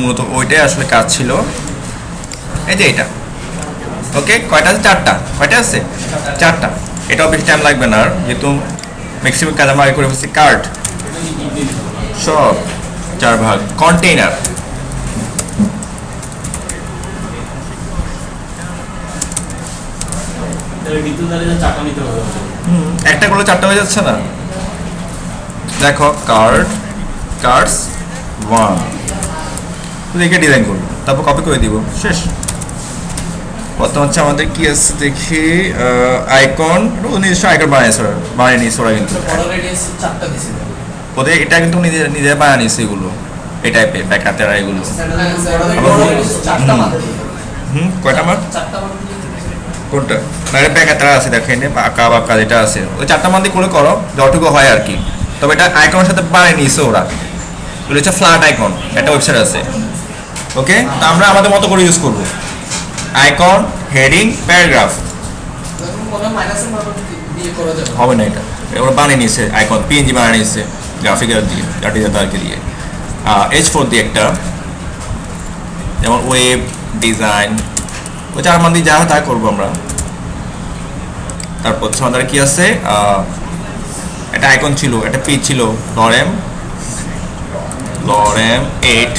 মূলত ওইটাই আসলে কাজ ছিল। এই যে এটা ওকে, কয়টা আছে? চারটা। কয়টা আছে? চারটা। এটাও বেশি টাইম লাগবে না আর, যেহেতু ম্যাক্সিমাম কাজ আমরা আগে করে ফেলছি। কার্ড সব 4 ভাগ। কন্টেইনার, একটা করলে 4টা হয়ে যাচ্ছে না? দেখো কার্ডস 1 দেখে ডিজাইন করবো, তারপর কপি করে দিব, শেষ। প্রথম হচ্ছে আমাদের কি আছে দেখি, আইকন। নিজস্ব আইকন বানিয়ে নিয়েছে ওরা, কিন্তু ওদের এটা কিন্তু নিজে বানিয়ে নিয়েছে এগুলো, এই টাইপের ব্যাকাতেরা এগুলো। কয়টা মার? কোনটা? না ব্যাকাতেরা আছে দেখেন, বাঁকা বাঁকা যেটা আছে, ওই 4টা মান দিয়ে করো যতটুকু হয় আর কি। তবে এটা আইকনের সাথে বানিয়ে নিয়েছে ওরা, এগুলো হচ্ছে ফ্ল্যাট আইকন, একটা ওয়েবসাইট আছে। ওকে, তো আমরা আমাদের মতো করে ইউজ করবো। আইকন, হেডিং, প্যারাগ্রাফ হবে না, এটা ওরা বানিয়ে নিয়েছে। আইকন পিএনজি বানিয়ে নিয়েছে গ্রাফিক্যাল দিয়ে, ডাটাকে দিয়ে। H4 দিয়ে একটা, যেমন ওয়েব ডিজাইন, ওই 4 মান দিয়ে যা হয় তা করবো আমরা। তারপর হচ্ছে আমাদের কি আছে, একটা আইকন ছিল, একটা পেজ ছিল, লরেম 8।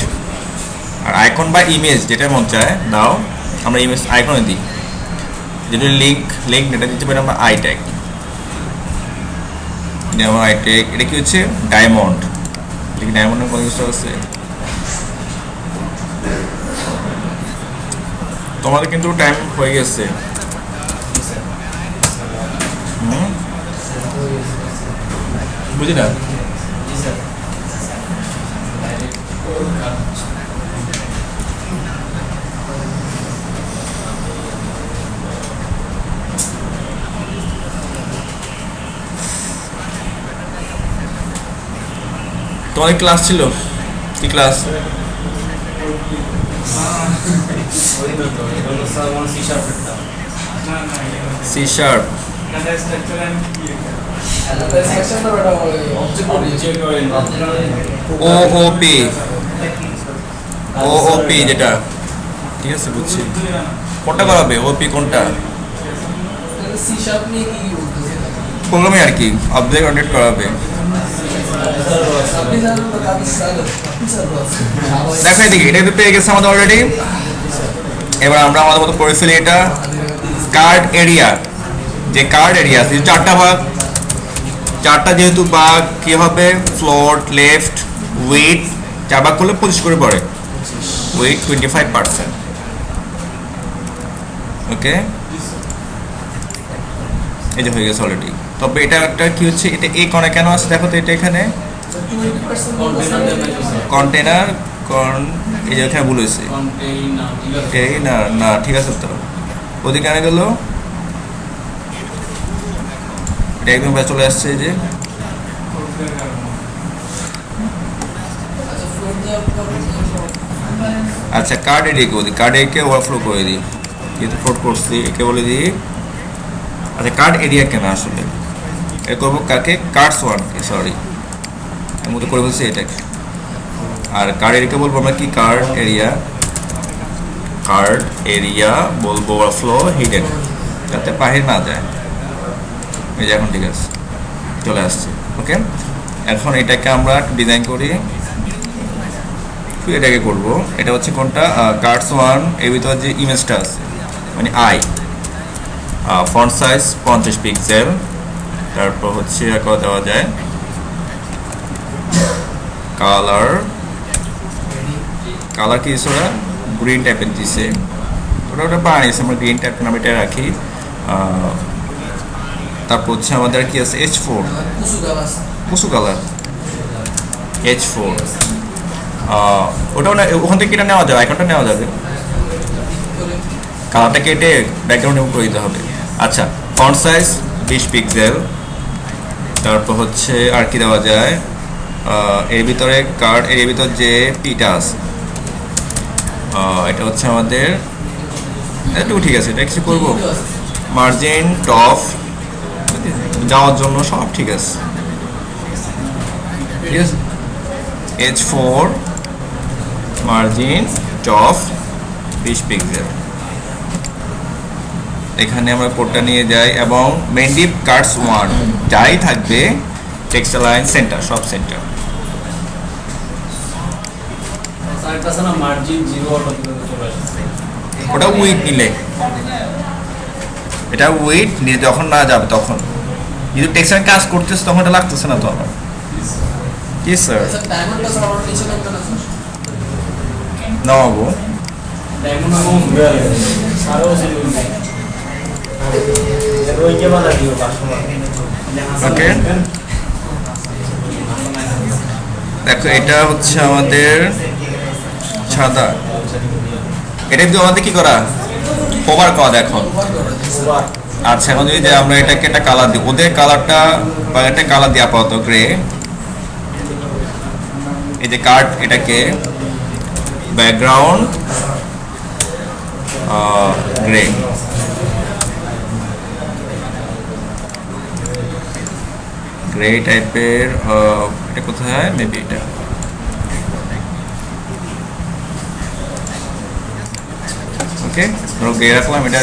আর আইকন বা ইমেজ যেটা মন চায় দাও, আমরা ইমেজ আইকনে দিই। যেটা লিঙ্ক এটা দিতে পারি আমরা আই ট্যাগ। যেমন আই ট্যাগ, এটা কি হচ্ছে ডায়মন্ড, ডায়মন্ডের কোনো কিছু আছে। তোমাদের কিন্তু টাইম হয়ে গেছে। বুঝি না? তোমাদের ক্লাস ছিল কি ক্লাস? সি শার্প, ওওপি যেটা, ঠিক আছে বুঝছি। কোনটা করাবে? ওপি কোনটা? প্রোগ্রামে আর কি, অবজেক্ট ওরিয়েন্টেড করাবে। দেখো এদিকে, এটা তো পেয়ে গেছে আমাদের অলরেডি। এবার আমরা আমাদের মতো করে ফেলি এটা। কার্ড এরিয়া, যে কার্ড এরিয়া আছে 4টা ভাগ, 4টা যেহেতু ভাগ কি হবে, ফ্লোট, লেফট, উইথ 4 ভাগ করলে 25 করে পড়ে, উইথ 25%। ওকে, এই যে হয়ে গেছে অলরেডি। তবে এটা একটা কি হচ্ছে, এটা এই কোণে কেন আছে দেখো তো, এটা এখানে কন্টেনার এই যে এখানে ভুল হয়েছে, না ঠিক আছে তো, ওদিকে কেন গেল? এটা একদম চলে আসছে এই যে। আচ্ছা, কার্ড এরিয়াকে বলি, কার্ড এরিয়াকে ওভারফ্লো করে দিই, যেহেতু ফ্লোট করছি একে বলে দিই। আচ্ছা, কার্ড এরিয়া কেন আসলে এ করবো কাকে, কার্ডস 1 কে, সরি এর মধ্যে করে বলছি এটাকে। আর কার্ড এরিয়াকে বলবো আমরা কি, কার্ড এরিয়া বলবো ওভারফ্লো হিডেন, যাতে বাহির না যায়। এই যে এখন ঠিক আছে, চলে আসছে। ওকে, এখন এটাকে আমরা ডিজাইন করি, এটাকে করবো। এটা হচ্ছে কোনটা, কার্ডস 1 এর ভিতরে যে ইমেজটা আছে মানে আই, ফন্ট সাইজ 50 পিক্সেল। তারপর হচ্ছে দেওয়া যায় কালার কি ওরা গ্রিন টাইপের দিছে, ওটা বানিয়েছে, আমরা গ্রিন টাইপ নামে এটা রাখি। তারপর হচ্ছে আমাদের কি আছে, H4 কুসু কালার, H4 ওটাও না, ওখান থেকে এটা নেওয়া যাবে, আইকনটা নেওয়া যাবে, কালারটা কেটে ব্যাকগ্রাউন্ড রিমুভ করে দিতে হবে। আচ্ছা, ফন্ট সাইজ 20 পিক্সেল। তারপর হচ্ছে আর কি দেওয়া যায়, এর ভিতরে কার্ড এর ভিতর যে পিটা আছে, এটা হচ্ছে আমাদের এটুকু, ঠিক আছে। এটা কিছু করবো, মার্জিন টপ যাওয়ার জন্য সব ঠিক আছে, ঠিক আছে। H4 margin top 20 pixel. এখানে আমরা কোডটা নিয়ে যাই এবং মেইন ডিপ কাটস 1 যাই থাকবে টেক্সট লাইন সেন্টার সব সেন্টার। ওটা উইথ নিলে, এটা উইথ নিয়ে যখন না যাবে তখন, কিন্তু টেক্সটার কাজ করতেছে তখন এটা লাগতেছে না তো আমার। কি স্যার নামাবো? ওকে দেখো এটা হচ্ছে আমাদের সাদা, এটা কিন্তু আমাদের কি করা কভার করা দেখো। আচ্ছা এখন যদি আমরা এটাকে একটা কালার দিই, ওদের কালারটা বা একটা কালার দিই আপাতত গ্রে, এই যে কার্ড এটাকে ব্যাকগ্রাউন্ড গ্রে, গ্রে টাইপের, এটা কোথায় মেবি এটা ওকে ধরো গ্রে রাখলাম, এটা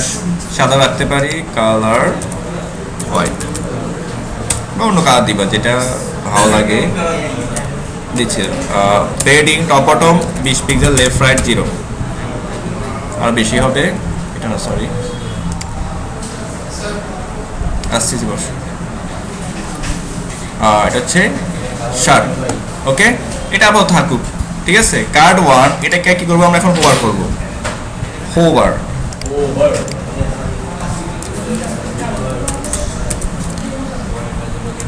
সাদা রাখতে পারি, কালার হোয়াইট বা অন্য কালার দিবা যেটা ভালো লাগে দিচ্ছে। Padding top bottom 20 pixel, left right 0, আর বেশি হবে এটা না, সরি আসছি বস। এটা হচ্ছে শার্ট, ওকে এটা আবার থাকুক, ঠিক আছে। কার্ড 1 এটাকে কি করবো আমরা এখন হোভার করবো, hover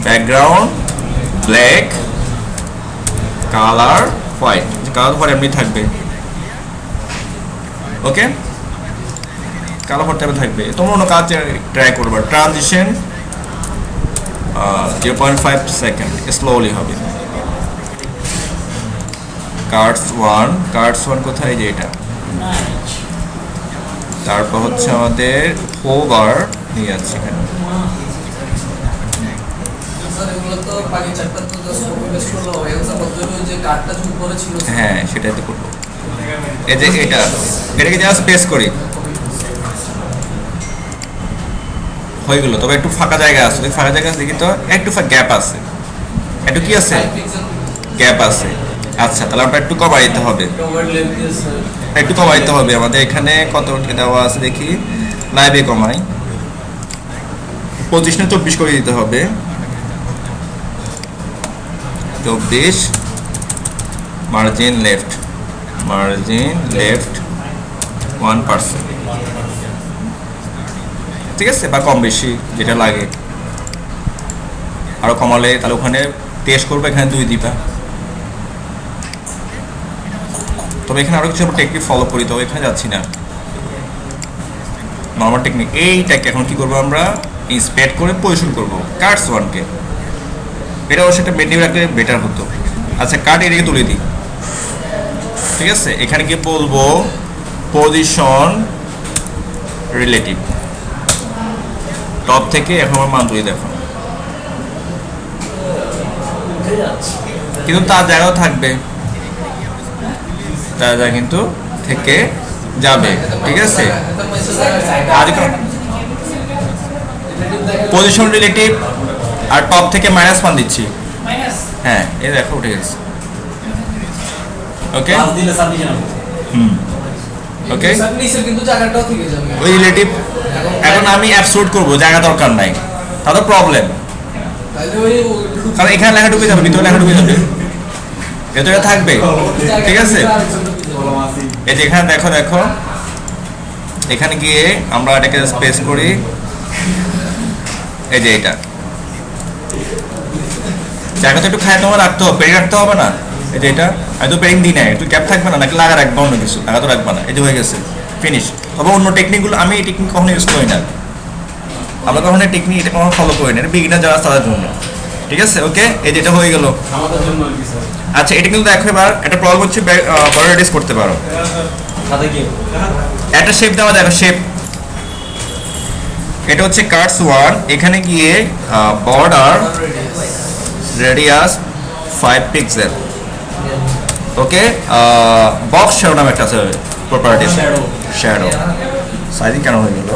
background black, colour white, colour white এমনি থাকবে, ওকে কালার হোয়াইট থাকবে। তোমরা অন্য কাজ ট্রাই করবে, ট্রানজিশন 0.5 সেকেন্ড স্লোলি হবে। কার্ডস 1 কোথায় যে এটা, তারপর হচ্ছে আমাদের হোভার নিয়ে যাচ্ছে এখানে, হ্যাঁ সেটাতে করবো। এই যে এটাকে জাস্ট প্রেস করি, হয়ে গেল। তবে একটু ফাঁকা জায়গা আছে, ফাঁকা জায়গা আছে দেখি তো, একটু গ্যাপ আছে, একটু কি আছে গ্যাপ আছে। আচ্ছা তাহলে আমরা একটু কমাই দিতে হবে, একটু কমাই দিতে হবে। আমাদের এখানে কত দেওয়া আছে দেখি, লাইভে কমাই 25 না 24 করে দিতে হবে, 24, মার্জিন লেফট 1%, ঠিক আছে, বা কম বেশি যেটা লাগে। আরো কমালে তাহলে ওখানে টেস্ট করবো, এখানে 2 দিবা। তবে এখানে আরো কিছু টেকনিক ফলো করি, তবে এখানে যাচ্ছি না, নর্মাল টেকনিক। এইটাকে এখন কি করবো আমরা, ইন্সপেক্ট করে পজিশন করবো কার্ডস 1কে, এটা অবশ্যই একটা মেনু রাখলে বেটার হতো। আচ্ছা কার্ড এটাকে তুলে দিই, ঠিক আছে। এখানে গিয়ে বলবো পজিশন রিলেটিভ, টপ থেকে এখন আমার মান তুলে দেখো, কিন্তু তার জায়গাও থাকবে, তার জায়গা কিন্তু থেকে যাবে, ঠিক আছে। পজিশন রিলেটিভ আর টপ থেকে -1 দিচ্ছি, হ্যাঁ এই দেখো উঠে গেছে, ওকে ওকে ওই রিলেটিভ। এখন আমি অ্যাবসোর্ট করবো, জায়গা দরকার নাই, তাহলে প্রবলেম, কারণ এখানে লেখা ঢুকে যাবে, ভিতরে লেখা ঢুকে যাবে, ভেতরে থাকবে, ঠিক আছে। এই যে এখানে দেখো এখানে গিয়ে আমরা এটাকে স্পেস করি, এই যে এটা জায়গা তো একটু খায় তোমার রাখতে হবে, পেরে রাখতে হবে না। এই যে এটা আমি তো পেরিং দিই না, একটু ক্যাপ থাকবে না, নাকি লাগা রাখবো অন্য কিছু, লাগা তো রাখবে না। এই যে হয়ে গেছে ফিনিশ। তবে অন্য টেকনিকগুলো আমি এই টেকনিক কখনো ইউজ করি না, আমরা কখনো টেকনিক এটা কখনো ফলো করি না, এটা বিগিনার যারা তাদের জন্য, ঠিক আছে। ওকে এই যেটা হয়ে গেল আমাদের জন্য। আচ্ছা এটা কিন্তু দেখো এবার একটা প্রবলেম হচ্ছে, বড় রেডিউস করতে পারো, একটা শেপ দেওয়া, দেখো শেপ, এটা হচ্ছে কার্ডস 1, এখানে গিয়ে বর্ডার রেডিয়াস 5 পিক্সেল, ওকে, বক্স শ্যাডো নামে একটা আছে প্রপার্টিস, শ্যাডো সাইজিং কেন হয়ে গেল?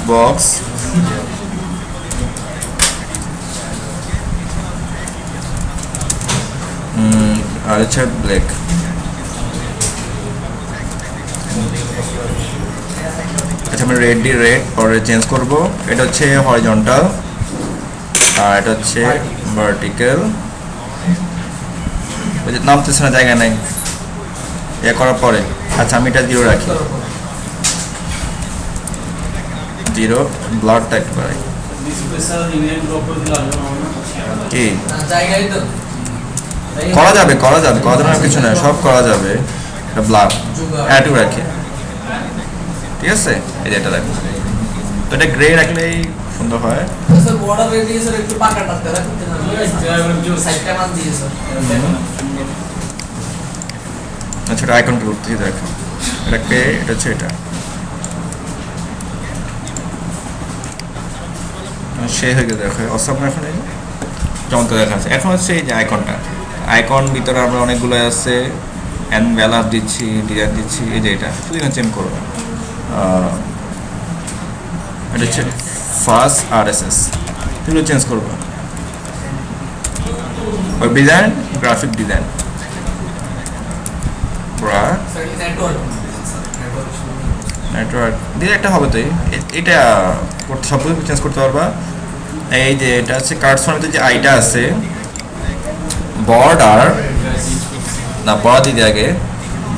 বক্স আর হচ্ছে ব্ল্যাক। আচ্ছা আমি রেড দিয়ে রেড পরে চেঞ্জ করব। এটা হচ্ছে হরিজন্টাল আর এটা হচ্ছে ভার্টিক্যাল। ওই যে নামতেছে না, জায়গা নাই এ করার পরে। আচ্ছা আমি এটা 0 রাখি, 0 ব্লাডটা একটু বাড়াই। কি করা যাবে, করা যাবে, করা যাবে কিছু না, সব করা যাবে। এটা ব্লাড অ্যাটু রাখি, ঠিক আছে। এই যে এটা দেখো, তো এটা গ্রে রাখলেই সুন্দর হয়। আচ্ছা এটা আইকন কি করতেছি দেখো, এটাকে এটা হচ্ছে এটা সে হয়ে গেছে দেখো অসম। এখন এই চমৎকার দেখাচ্ছে। এখন হচ্ছে এই যে আইকনটা, আইকন ভিতরে আমরা অনেকগুলো আছে, এনভেলপ দিচ্ছি, ডিজাইন দিচ্ছি। এই যে এটা শুধু চেঞ্জ করবো, এটা হচ্ছে ফার্স্ট আরএসএস, এগুলো চেঞ্জ করবো। Web design, graphic design, network দিয়ে একটা হবে। তো এটা সব কিছু চেঞ্জ করতে পারবা। এই যে এটা হচ্ছে কার্ডস ফর্মের যে আইটা আছে, বর্ডার না বড় দিদি আগে,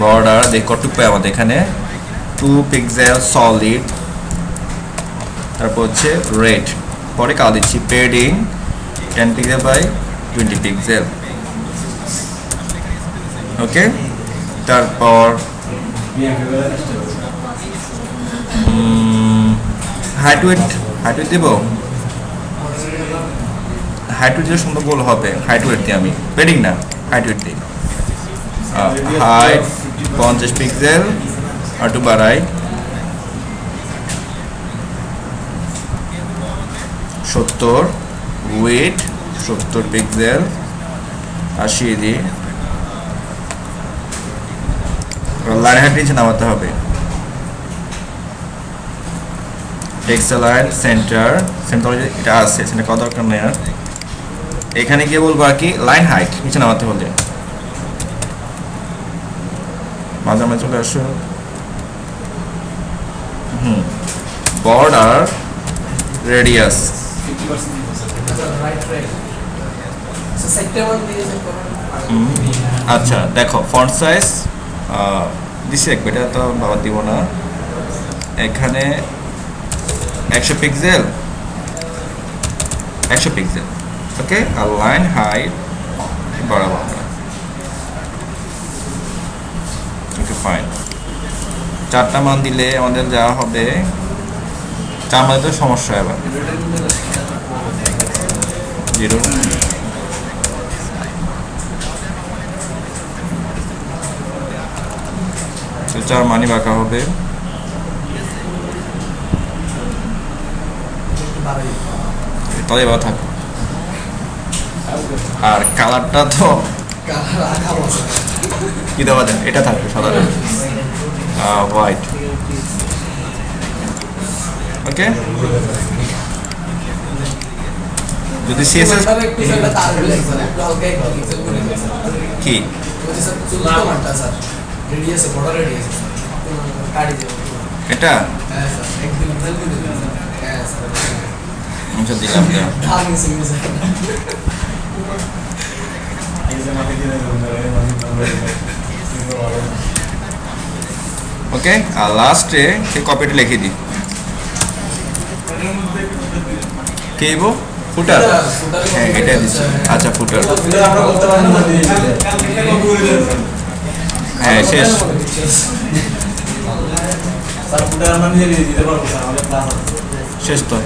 বর্ডার দেখ কতটুকু পাই আমাদের এখানে 2 পিক্সেল সলিড, তারপর হচ্ছে রেড, পরে কাল দিচ্ছি পেডিং 10 পিক্সেল বাই 20 পিক্সেল। ওকে, তারপর হাইট উইথ দিব, হাইট উইথ দিলে সুন্দর গোল হবে। হাইট উইথ দিই আমি, পেডিং না, হাইট উইথ দিই। হাইট 50 পিক্সেল আর একটু বাড়াই, 70, উইথ 70 পিক্সেল 80 দিই। লাইন হাইট নিচে নামাতে হবে, টেক্সট লাইন সেন্টার, সেন্টার এটা আছে, সেটা কত দরকার নেই। আর এখানে গিয়ে বলবো আর কি লাইন হাইট নিচে নামাতে হলে মাঝে চলে আসো। বর্ডার রেডিয়াস, আচ্ছা দেখো ফন্ট সাইজ দিছি এক, এটা তো বাবা দিব না। এখানে 100 পিক্সেল, 100 পিক্সেল। ওকে, আর লাইন হাইট বাড়াবো আমরা। ওকে ফাইন, 4টা মান দিলে আমাদের যা হবে, 4 মানে তো সমস্যা। এবার 0, তো 4 মানই বাঁকা হবে। তাহলে এবার থাকো। আর কালারটা তো কি দেওয়া যায়, এটা থাকবে সাধারণ হোয়াইট। ওকে, যদি সিএসএস কি এটা দিলাম। ওকে, আর লাস্টে সেই কপিটা লিখে দিই। কে দিব ফুটার? হ্যাঁ এটা দিচ্ছি। আচ্ছা ফুটার, হ্যাঁ শেষ। শেষ তো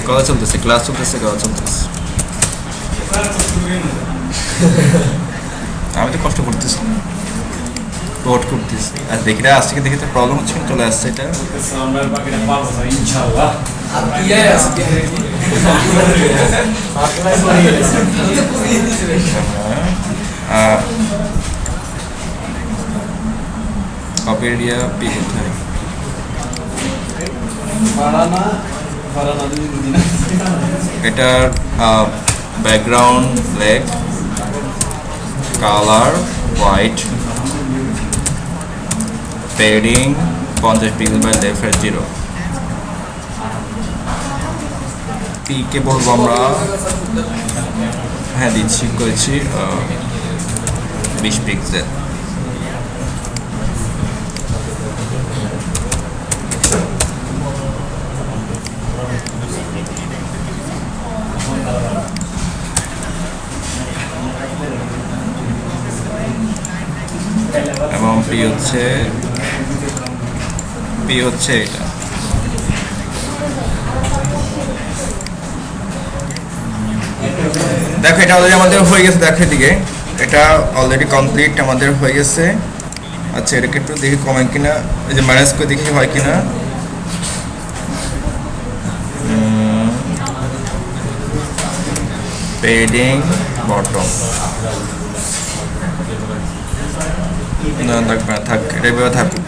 কথা চলতেছে, ক্লাস চলতেছে, কথা চলতেছে। আমি তো কষ্ট করতেছি, নোট করতেছি, আর দেখি না আজকে দেখি তো প্রবলেম হচ্ছে, চলে আসছে এটা। কপির এরিয়া পি কোথায়? এটার background black, colour white, padding 50 pixel by left 0। পিকে বলবো আমরা, হ্যাঁ দিচ্ছি, করেছি 20 পিক্সেল। এবং পি হচ্ছে এটা। দেখো এটা অলরেডি আমাদের হয়ে গেছে, দেখো এদিকে এটা অলরেডি কমপ্লিট আমাদের হয়ে গেছে। আচ্ছা এটাকে একটু দেখি কমে কিনা, এই যে ম্যানেজ করে দেখি হয় কিনা। পেডিং বটম না থাকবে না, থাক, এটা এভাবে থাকুক।